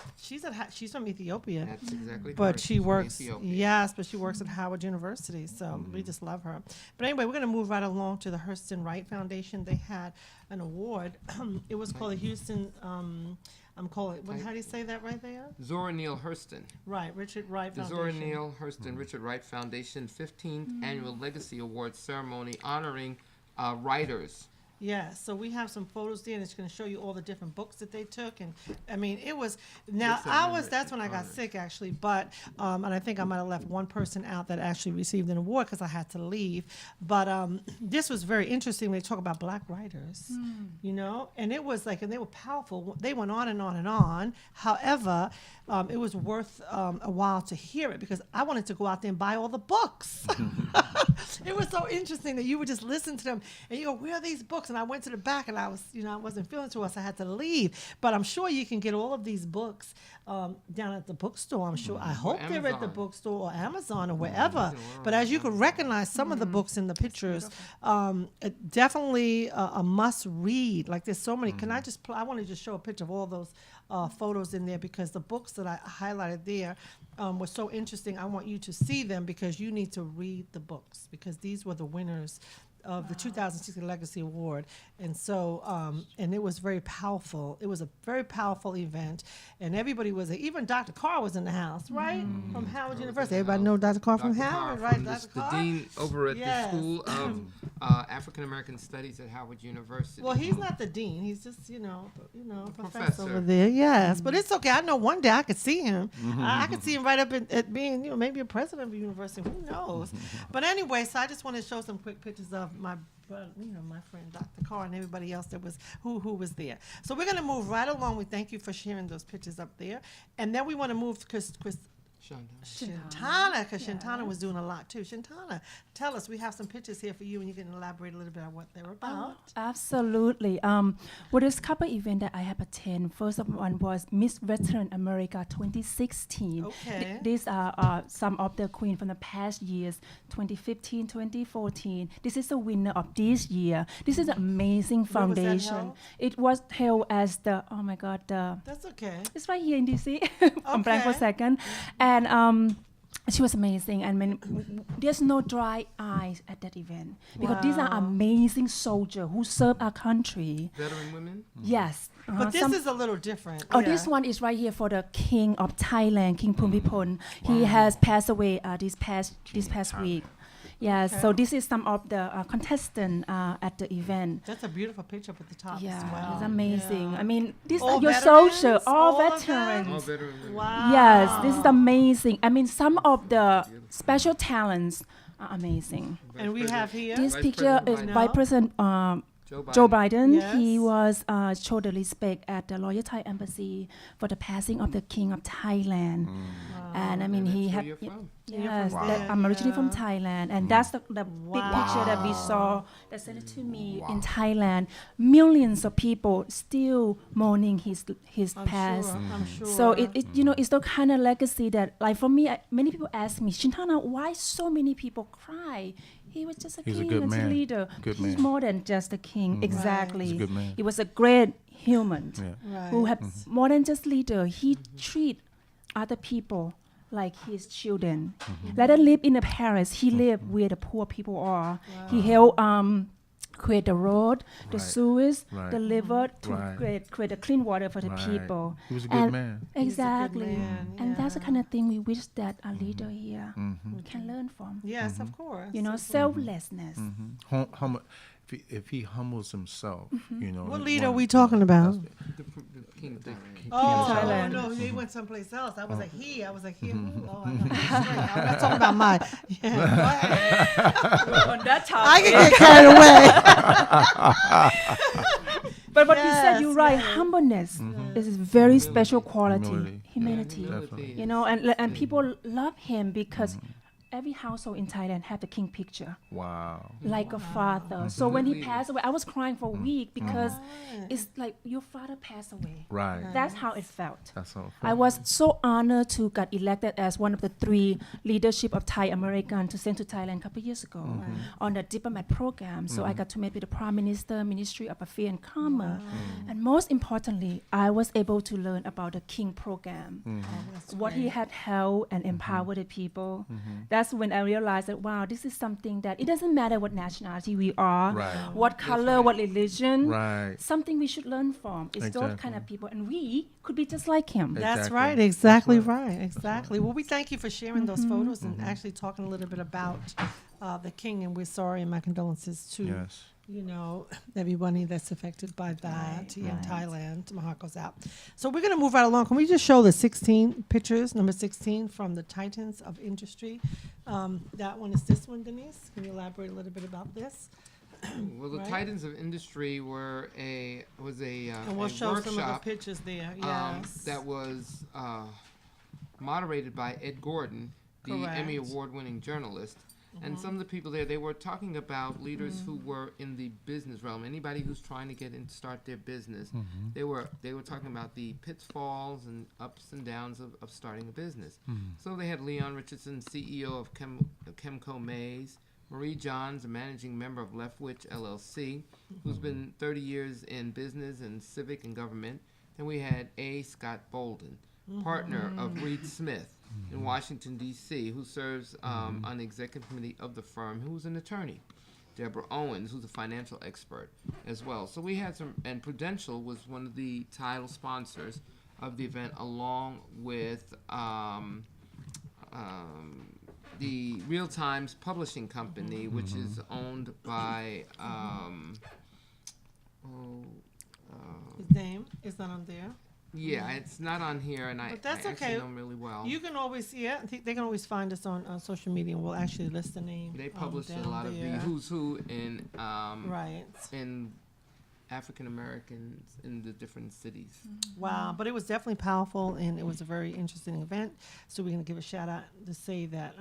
She's from Ethiopia. That's exactly But correct. she She's from works, Ethiopia. yes, but she works at Howard University, so we just love her. But anyway, we're going to move right along to the Hurston Wright Foundation. They had an award. It was called the Houston, how do you say that right there? Zora Neale Hurston. Right, Richard Wright The Foundation. Zora Neale Hurston Richard Wright Foundation 15th Annual Legacy Awards Ceremony honoring writers. Yeah, so we have some photos there, and it's going to show you all the different books that they took. And I mean, it was now that's when I got sick actually, but and I think I might have left one person out that actually received an award because I had to leave. But this was very interesting when they talk about Black writers, you know, and it was like, and they were powerful. They went on and on and on. However, it was worth a while to hear it because I wanted to go out there and buy all the books. It was so interesting that you would just listen to them and you go, where are these books? And I went to the back and I wasn't feeling too well, so I had to leave. But I'm sure you can get all of these books down at the bookstore. I'm sure. I hope they're at the Amazon. bookstore or Amazon or wherever. But as you could recognize some of the books in the pictures, definitely a must read. Like there's so many. Can I just? I want to just show a picture of all those photos in there because the books that I highlighted there were so interesting. I want you to see them because you need to read the books because these were the winners of the 2016 Legacy Award. And so, and it was very powerful. It was a very powerful event. And everybody was, even Dr. Carr was in the house, right? From Howard University. Everybody know Dr. Carr from Dr. Howard, Carr right? from Dr. the Carr? dean over at Yes. the School of African American Studies at Howard University. Well, he's not the dean. He's just, professor professor. over there. Yes, but it's okay. I know one day I could see him. I could see him right up at being, maybe a president of a university. Who knows? But anyway, so I just want to show some quick pictures of my friend Dr. Carr and everybody else that was who was there. So we're going to move right along. We thank you for sharing those pictures up there, and then we want to move to Shintana, because Shintana was doing a lot too. Shintana, tell us. We have some pictures here for you, and you can elaborate a little bit on what they're about. Absolutely. Well, there's a couple events that I have attended. First of one was Miss Veteran America 2016. Okay. These are some of the queen from the past years, 2015, 2014. This is the winner of this year. This is an amazing Where was that foundation. held? It was held as That's okay. it's right here in DC. I'm blank for a Okay. second. And she was amazing. I mean, there's no dry eyes at that event because these are Wow. amazing soldiers who serve our country. Veteran women? Yes. But this is a little different. Oh, yeah. this one is right here for the King of Thailand, King Bhumibol. He has passed away this past week. Yes, Okay. so this is some of the contestants at the event. That's a beautiful picture up at the top Yeah, as well. it's amazing. Yeah. I mean, these All are your veterans? social, all All of them? veterans. All veteran women. Wow. Yes, this is amazing. I mean, some of the special talents are amazing. And we have here. This Vice picture President is Biden. Vice President Joe Biden, Yes. he was showed the respect at the Royal Thai Embassy for the passing of the King of Thailand. And I mean, And he that's where had you're from. yes, from that there, I'm originally from yeah. Thailand, and that's the big picture that we Wow. saw that sent it to me in Thailand. Millions of people still mourning his I'm pass. sure. I'm sure. So it you know it's the kind of legacy that like for me many people ask me, Shintana, why so many people cry? He was just a He's a king good and a man. leader. Good He's man. more than just a king. Exactly. He's a good man. He was a great human Yeah. who Right. had more than just leader. He treat other people like his children. Let them live in the Paris. He lived where the poor people are. He helped create the road, the Right. sewers, Right. the liver to Right. create the clean water for the Right. people. He was a good And- man. Exactly. man, And that's the yeah. kind of thing we wish that a leader here Mm-hmm. can learn from. Yes, of course. You know, Of course. selflessness. If he humbles himself, you know. What and leader are one- we talking about? The King of Thailand. Oh, Thailand. no, he went someplace else. I was like, he. I was like, he. Who? Oh, I'm not talking about mine. Yeah, go ahead. On that I can get carried away. But what you said, Yes, you're right. yes. Humbleness is a very special quality. Humility. Humanity. Definitely. You know, and people love him because every household in Thailand had the king picture, Wow. like a father. So when he Absolutely. passed away, I was crying for a week because it's like your father passed away. Right. That's how it felt. That's all. I was so honored to get elected as one of the 3 leadership of Thai American to send to Thailand a couple of years ago on the diplomat program. So I got to meet with the Prime Minister, Ministry of Affairs and Commerce. And most importantly, I was able to learn about the King program, what he had held and empowered the people. That's when I realized that, wow, this is something that it doesn't matter what nationality we are, Right. what color, what religion, Right. something we should learn from. It's those kind Exactly. of people. And we could be just like him. That's Exactly. right. Exactly right. Exactly. Well, we thank you for sharing those photos and actually talking a little bit about the king. And we're sorry and my condolences to, Yes. you know, everybody that's affected by that here in Thailand. My heart goes out. So we're going to move right along. Can we just show the 16 pictures, number 16 from the Titans of Industry? That one is this one, Denise. Can you elaborate a little bit about this? Well, the Right. Titans of Industry was a And we'll a show some of the workshop pictures there. um, Yes. that was moderated by Ed Gordon, the Emmy Correct. Award-winning journalist. And some of the people there, they were talking about leaders who were in the business realm. Anybody who's trying to get in, start their business. They were talking about the pitfalls and ups and downs of starting a business. So they had Leon Richardson, CEO of Chemco Mays, Marie Johns, a managing member of Leftwich LLC, who's been 30 years in business and civic and government. Then we had A. Scott Bolden, partner of Reed Smith in Washington, D.C., who serves on the executive committee of the firm, who's an attorney. Deborah Owens, who's a financial expert as well. So we had some, and Prudential was one of the title sponsors of the event, along with the Real Times Publishing Company, which is owned by His name is not on there. yeah, it's not on here, and I But that's actually okay. know him really well. You can always, they can always find us on social media, and we'll actually list the name. They published a down lot of the there. who's who in Right. in African Americans in the different cities. Wow. But it was definitely powerful, and it was a very interesting event. So we're going to give a shout out to say that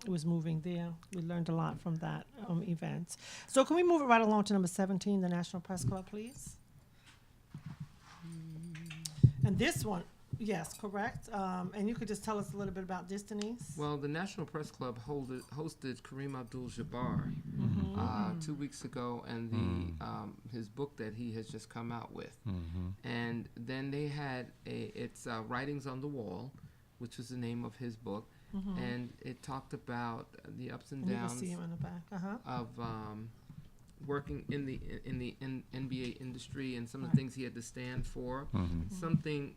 it was moving there. We learned a lot from that event. So can we move it right along to number 17, the National Press Club, please? And this one, yes, correct. And you could just tell us a little bit about this, Denise. Well, the National Press Club hosted Kareem Abdul-Jabbar 2 weeks ago, and his book that he has just come out with. And then they had it's Writings on the Wall, which was the name of his book, and it talked about the ups and And you can downs see him in the back. of working in the NBA industry and some of the things he had to stand for. Something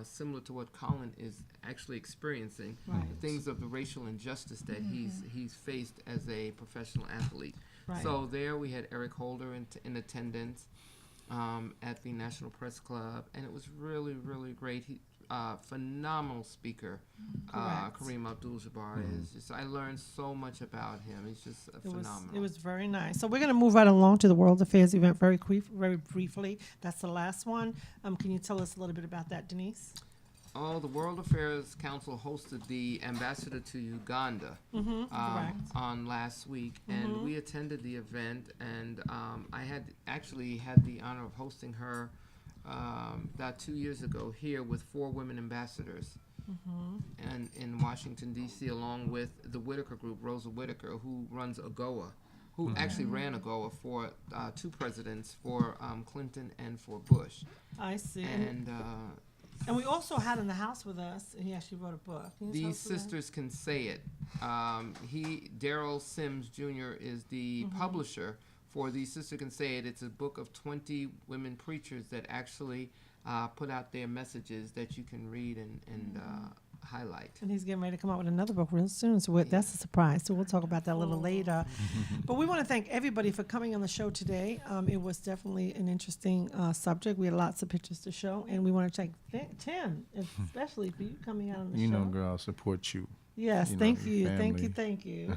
similar to what Colin is actually experiencing. Right. The things of the racial injustice that he's faced as a professional athlete. Right. So there we had Eric Holder in attendance. at the National Press Club, and it was really, really great. He, phenomenal speaker, Correct. Kareem Abdul-Jabbar is just. I learned so much about him. He's just phenomenal. It was very nice. So we're going to move right along to the World Affairs event very briefly. That's the last one. Can you tell us a little bit about that, Denise? Oh, the World Affairs Council hosted the ambassador to Uganda correct. on last week, and we attended the event. And I had actually had the honor of hosting her about 2 years ago here with 4 women ambassadors, and in Washington D.C. along with the Whitaker Group, Rosa Whitaker, who runs AGOA, who actually ran AGOA for 2 presidents, for Clinton and for Bush, I see. and we also had in the house with us, and he actually wrote a book. Can you tell These us about Sisters Can Say It. Daryl Sims Jr. is the publisher for These Sisters Can Say It. It's a book of 20 women preachers that actually put out their messages that you can read and highlight. And he's getting ready to come out with another book real soon, so that's a surprise. So we'll talk about that a little later. But we want to thank everybody for coming on the show today. It was definitely an interesting subject. We had lots of pictures to show, and we want to thank Tim, especially for you coming out on the You show. know, girl, I support you. Yes, you know, thank your you, thank you, family. thank you.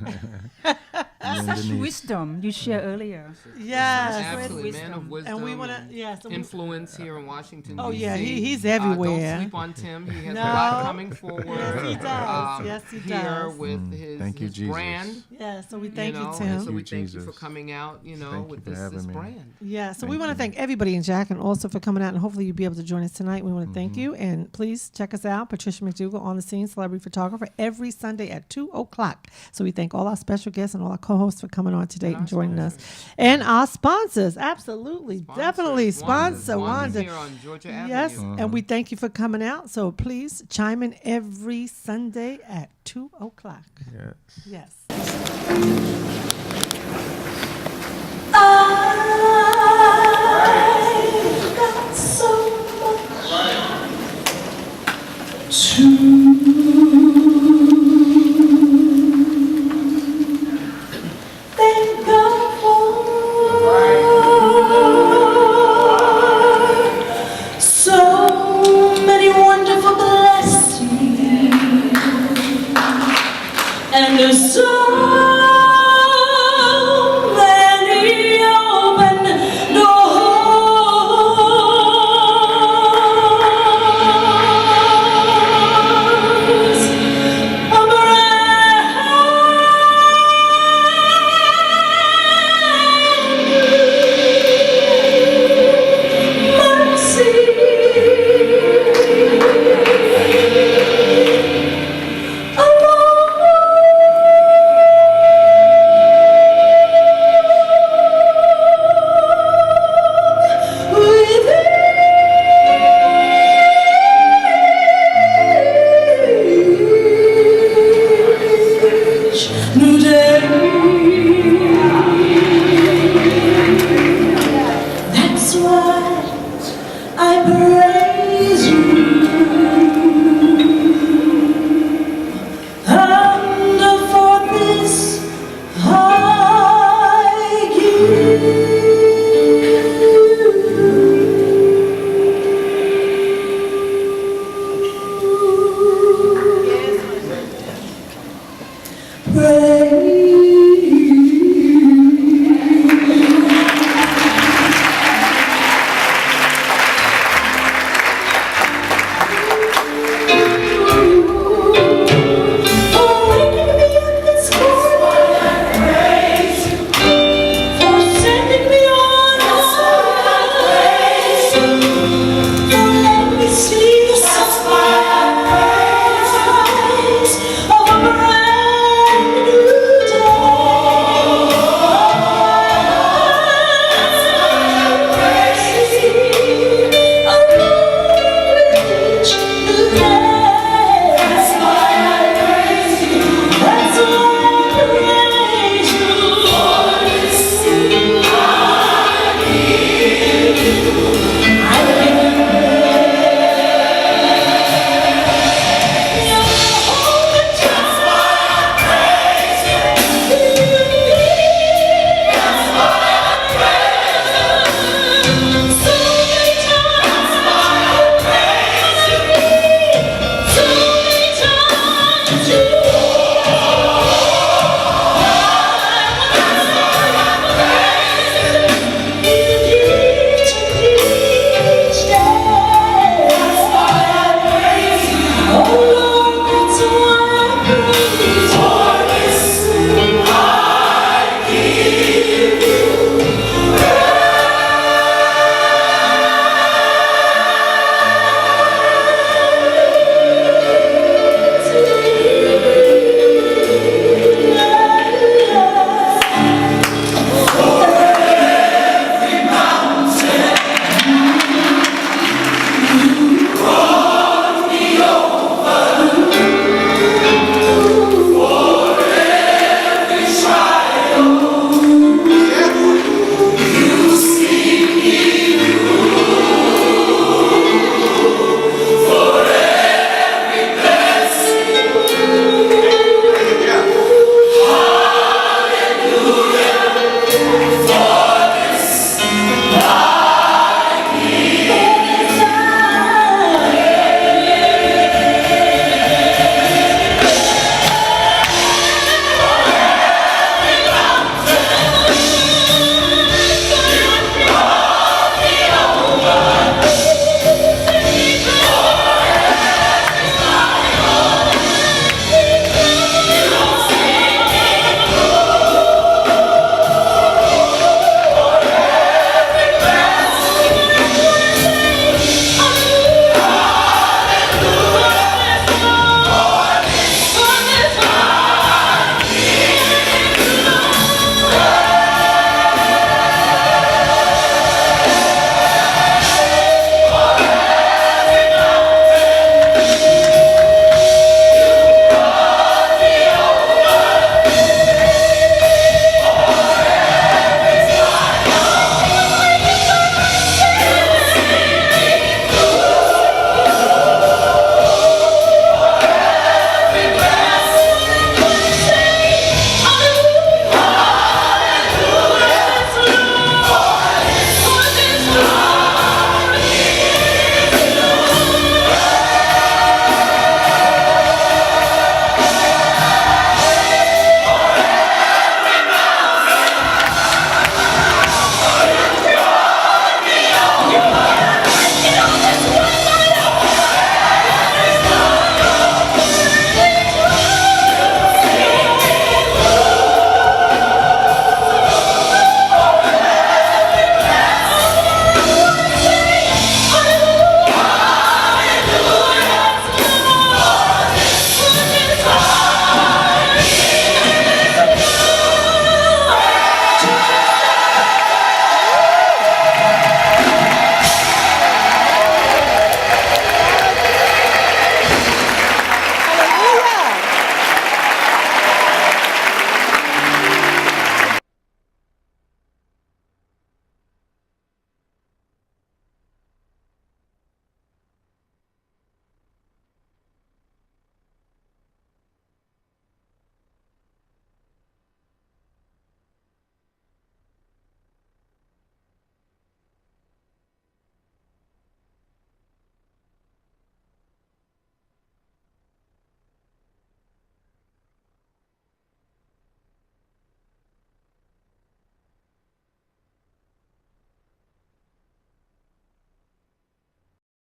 Such wisdom you shared earlier. Yes, Absolutely, man of wisdom. and we want to, influence here in Washington, Oh, D.C. yeah, he's everywhere. Don't sleep on Tim. He has No. a lot coming forward. Yes, he does. Yes, he Here does. with his, Thank you, his Jesus. brand. Yeah, so we thank you, know, Tim. and so Thank we you, thank you for Jesus. coming out, Thank you with for this having me. brand. Yeah, so we Thank want to you. thank everybody and Jack, and also for coming out, and hopefully you'll be able to join us tonight. We want to thank Mm-hmm. you, and please check us out, Patricia McDougal on the scene, celebrity photographer, every Sunday at 2:00. So we thank all our special guests and all our co-hosts for coming on today and joining us, and our sponsors. Absolutely, definitely sponsor Wanda's Wanda. here on Georgia Yes, Avenue. and we thank you for coming out. So please chime in every Sunday at 2:00. Yes. Yes. Ah